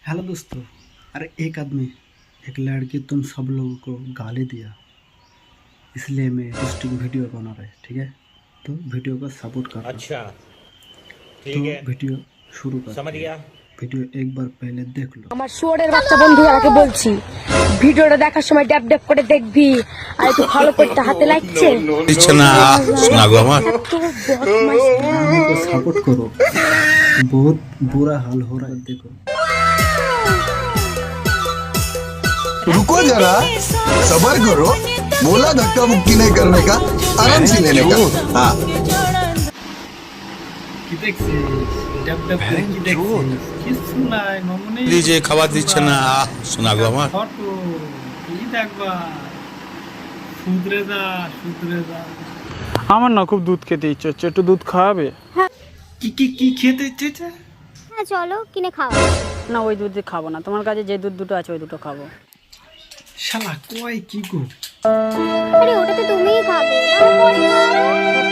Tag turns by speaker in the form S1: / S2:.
S1: Hello दोस्तों। अरे एक आदमी एक लड़की तुम सब लोगों को गाली दिया, इसलिए मैं इंटरेस्टिंग वीडियो बना रहा है। ठीक है, तो वीडियो को सपोर्ट कर दो।
S2: अच्छा,
S1: तो
S2: ठीक है।
S1: वीडियो शुरू
S2: समझ
S1: करते हैं।
S2: गया।
S1: वीडियो एक बार पहले देख लो।
S3: আমার শুয়োরের বাচ্চা বন্ধুরাকে বলছি, ভিডিওটা দেখার সময় ড্যাব ড্যাব করে দেখবি, আর একটু ফলো করতে হাতে লাগছে
S4: দিচ্ছে না শোনা গো আমার
S3: এত বদমাইশ।
S1: आदमी को सपोर्ट करो, बहुत बुरा हाल हो रहा है। देखो
S5: रुको जरा, सबर करो। बोला धक्का मुक्की नहीं करने का, आराम से लेने का। हाँ
S1: কি দেখছিস? ড্যাব ড্যাব করে কি দেখছিস? কিছু নাই মামুনি।
S4: যে খাবার দিচ্ছে না শোনা গো আমার
S1: ফটো কি দেখবা? শুধরে যা, শুধরে যা।
S6: আমার না খুব দুধ খেতে ইচ্ছে হচ্ছে, একটু দুধ খাওয়াবে?
S1: কি কি কি খেতে ইচ্ছে?
S7: হ্যাঁ চলো কিনে খাও।
S8: না ওই দুধ খাবো না, তোমার কাছে যে দুধ দুটো আছে ওই দুটো খাবো।
S1: শালা কয় কি গো?
S7: আরে ওটা তো তুমিই খাবে, নাও পরে খাও।